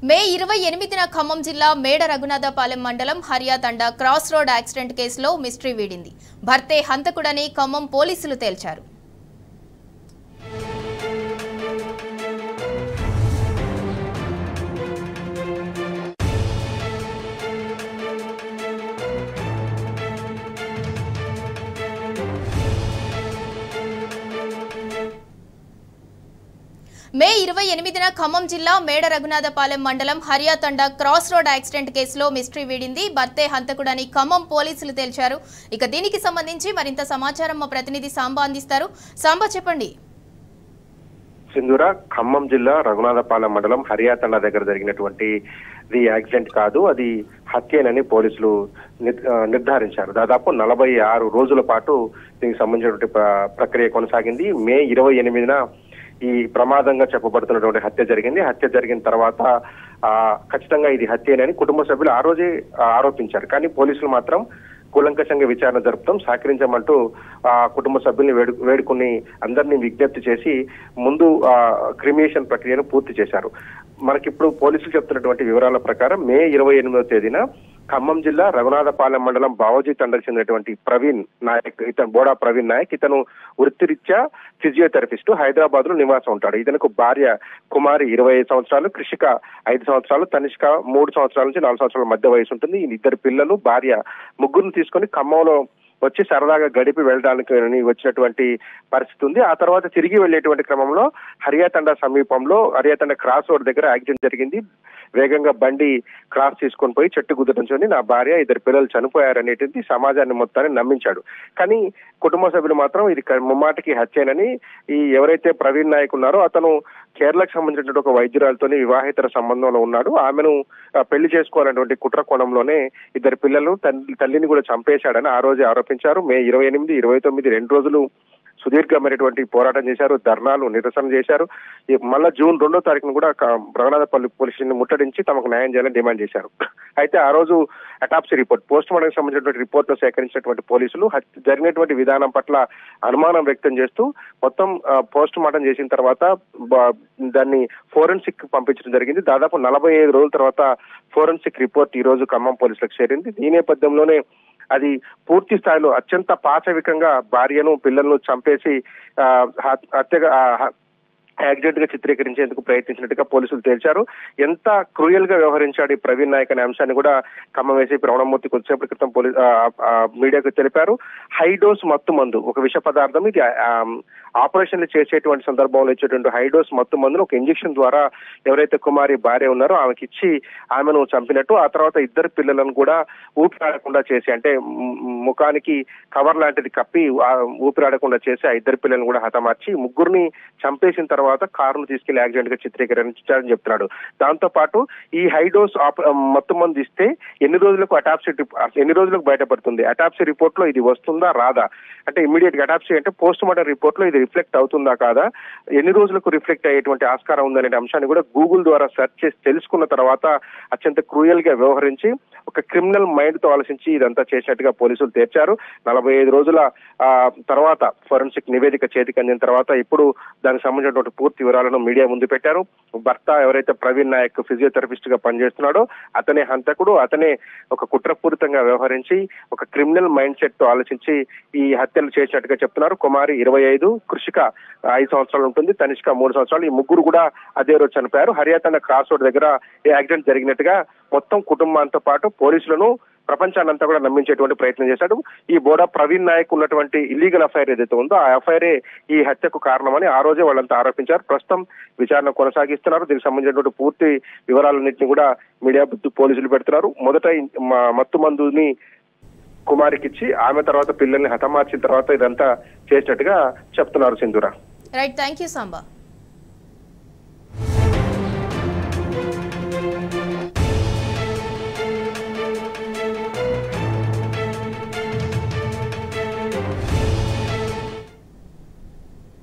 మే 28న ఖమ్మం జిల్లా మేడ రఘునాథపాలెం మండలం హరియాతండ క్రాస్ రోడ్ యాక్సిడెంట్ కేసులో మిస్టరీ వీడింది. భర్తే హంతకుడని ఖమ్మం పోలీసులు తేల్చారు. మే 28న ఖమ్మం జిల్లా మేడ రఘునాథపాలెం మండలం హరియాతండ క్రాస్ రోడ్ యాక్సిడెంట్ కేసులో మిస్టరీ వీడింది. భర్తే హంతకుడని ఖమ్మం పోలీసులు తేల్చారు. ఇక దీనికి సంబంధించి మరింత సమాచారం మా ప్రతినిధి సాంబా అందిస్తారు. సాంబా, చెప్పండి. సింధూర, ఖమ్మం జిల్లా రఘునాథపాలెం మండలం హరియాతండ దగ్గర జరిగినటువంటి యాక్సిడెంట్ కాదు, అది హత్యేనని పోలీసులు నిర్ధారించారు. దాదాపు 46 రోజుల పాటు దీనికి సంబంధించినటువంటి ప్రక్రియ కొనసాగింది. మే 28న ఈ ప్రమాదంగా చెప్పబడుతున్నటువంటి హత్య జరిగింది. హత్య జరిగిన తర్వాత ఖచ్చితంగా ఇది హత్యేనని కుటుంబ సభ్యులు ఆ రోజే ఆరోపించారు. కానీ పోలీసులు మాత్రం కూలంకషంగా విచారణ జరుపుతాం, సహకరించమంటూ కుటుంబ సభ్యుల్ని వేడుకుని అందరినీ విజ్ఞప్తి చేసి ముందు క్రిమినేషన్ ప్రక్రియను పూర్తి చేశారు. మనకిప్పుడు పోలీసులు చెప్తున్నటువంటి వివరాల ప్రకారం మే 28వ తేదీన ఖమ్మం జిల్లా రఘునాథపాలెం మండలం బావోజీ తండకు చెందినటువంటి ప్రవీణ్ నాయక్, ఇతను బోడా ప్రవీణ్ నాయక్, ఇతను వృత్తిరీత్యా ఫిజియోథెరపిస్ట్, హైదరాబాద్ లో నివాసం ఉంటాడు. ఇతనికి భార్య కుమారి 25 సంవత్సరాలు, కృషిక 5 సంవత్సరాలు, తనిష్క 3 సంవత్సరాల నుంచి 4 సంవత్సరాల మధ్య వయసు ఉంటుంది. ఇద్దరు పిల్లలు, భార్య, ముగ్గురిని తీసుకొని ఖమ్మంలో వచ్చి సరదాగా గడిపి వెళ్ళడానికి వచ్చినటువంటి పరిస్థితి ఉంది. ఆ తర్వాత తిరిగి వెళ్లేటువంటి క్రమంలో హరియాతండ సమీపంలో హరియాతండ క్రాస్ రోడ్ దగ్గర యాక్సిడెంట్ జరిగింది. వేగంగా బండి క్రాస్ తీసుకొని పోయి చెట్టు గుద్దడంతో నా భార్య, 2 పిల్లలు చనిపోయారనేది సమాజాన్ని మొత్తాన్ని నమ్మించాడు. కానీ కుటుంబ సభ్యులు మాత్రం ఇది ముమ్మాటికి హత్యేనని, ఈ ఎవరైతే ప్రవీణ్ నాయక్ ఉన్నారో అతను కేరళకు సంబంధించినటువంటి ఒక వైద్యురాలతోని వివాహేతర సంబంధంలో ఉన్నాడు. ఆమెను పెళ్లి చేసుకోవాలనేటువంటి కుట్ర కోణంలోనే 2 పిల్లలు, తల్లిని కూడా చంపేశాడని ఆ రోజే ఆరోపించారు. మే 28, 29 2 రోజులు సుదీర్ఘమైనటువంటి పోరాటం చేశారు, ధర్నాలు, నిరసన చేశారు. మళ్ళా జూన్ 2వ తారీఖున కూడా రఘునాథపల్లి పోలీసులను ముట్టడించి తమకు న్యాయం చేయాలని డిమాండ్ చేశారు. అయితే ఆ రోజు అటాప్సీ రిపోర్ట్, పోస్ట్ మార్టం సంబంధించినటువంటి రిపోర్ట్ ను సేకరించినటువంటి పోలీసులు జరిగినటువంటి విధానం పట్ల అనుమానం వ్యక్తం చేస్తూ మొత్తం పోస్ట్ మార్టం చేసిన తర్వాత దాన్ని ఫోరెన్సిక్ పంపించడం జరిగింది. దాదాపు 45 రోజుల తర్వాత ఫోరెన్సిక్ రిపోర్ట్ ఈ రోజు ఖమ్మం పోలీసులకు చేరింది. ఈ నేపథ్యంలోనే అది పూర్తి స్థాయిలో అత్యంత పాశవికంగా భార్యను, పిల్లలను చంపేసి హత్యగా యాక్సిడెంట్ గా చిత్రీకరించేందుకు ప్రయత్నించినట్టుగా పోలీసులు తేల్చారు. ఎంత క్రూయల్ గా వ్యవహరించాడు ఈ ప్రవీణ్ నాయక్ అనే అంశాన్ని కూడా ఖమ్మం ఏసీపీ రమణమూర్తి కొద్దిసేపటి క్రితం మీడియాకు తెలిపారు. హై డోస్ మత్తు మందు, ఒక విష పదార్థం, ఇది ఆపరేషన్లు చేసేటువంటి సందర్భంలో ఇచ్చేటువంటి హై డోస్ మత్తు మందును ఒక ఇంజెక్షన్ ద్వారా ఎవరైతే కుమారి భార్య ఉన్నారో ఆమెకి ఇచ్చి ఆమెను చంపినట్టు, ఆ తర్వాత 2 పిల్లలను కూడా ఊపిరాడకుండా చేసి, అంటే ముఖానికి కవర్ లాంటిది కప్పి ఊపిరాడకుండా చేసి ఆ 2 పిల్లలను కూడా హతమార్చి ముగ్గురిని చంపేసిన తర్వాత కారును తీసుకెళ్లి యాక్సిడెంట్ గా చిత్రీకరించారని చెప్తున్నాడు. దాంతో పాటు ఈ హై డోస్ మత్తు మందు ఇస్తే ఎన్ని రోజులకు బయటపడుతుంది, అటాప్సీ రిపోర్ట్ లో ఇది వస్తుందా రాదా, అంటే ఇమ్మీడియట్ గా అటాప్సీ అంటే పోస్ట్ మార్టం రిపోర్ట్ లో ఇది రిఫ్లెక్ట్ అవుతుందా కాదా, ఎన్ని రోజులకు రిఫ్లెక్ట్ అయ్యేటువంటి ఆస్కారం ఉందనే అంశాన్ని కూడా గూగుల్ ద్వారా సెర్చ్ చేసి తెలుసుకున్న తర్వాత అత్యంత క్రూయల్ గా వ్యవహరించి ఒక క్రిమినల్ మైండ్ తో ఆలోచించి ఇదంతా చేసినట్టుగా పోలీసులు తేల్చారు. 45 రోజుల తర్వాత ఫోరెన్సిక్ నివేదిక చేతికి అందిన తర్వాత ఇప్పుడు దానికి సంబంధించినటువంటి పూర్తి వివరాలను మీడియా ముందు పెట్టారు. భర్త ఎవరైతే ప్రవీణ్ నాయక్ ఫిజియోథెరపిస్ట్ గా పనిచేస్తున్నాడో అతనే హంతకుడు, అతనే ఒక కుట్రపూరితంగా వ్యవహరించి ఒక క్రిమినల్ మైండ్ సెట్ తో ఆలోచించి ఈ హత్యలు చేసినట్టుగా చెప్తున్నారు. కుమారి 25, కృషిక 5 సంవత్సరాలు ఉంటుంది, తనిష్క 3 సంవత్సరాలు. ఈ ముగ్గురు కూడా అదే రోజు చనిపోయారు. హరియాతండ క్రాస్ రోడ్ దగ్గర ఈ యాక్సిడెంట్ జరిగినట్టుగా మొత్తం కుటుంబంతో పాటు పోలీసులను, ప్రపంచాన్నంతా కూడా నమ్మించేటువంటి ప్రయత్నం చేశాడు. ఈ బోడా ప్రవీణ్ నాయక్ ఉన్నటువంటి ఇల్లీగల్ అఫైర్ ఏదైతే ఉందో ఆ అఫైరే ఈ హత్యకు కారణమని ఆ రోజే వాళ్ళంతా ఆరోపించారు. ప్రస్తుతం విచారణ కొనసాగిస్తున్నారు. దీనికి సంబంధించినటువంటి పూర్తి వివరాలన్నింటినీ కూడా మీడియా పోలీసులు పెడుతున్నారు. మొదట మత్తు మందుని కుమారికిచ్చి ఆమె తర్వాత పిల్లల్ని హతమార్చిన తర్వాత ఇదంతా చేసినట్టుగా చెప్తున్నారు. సింధూర. Right, thank you Samba.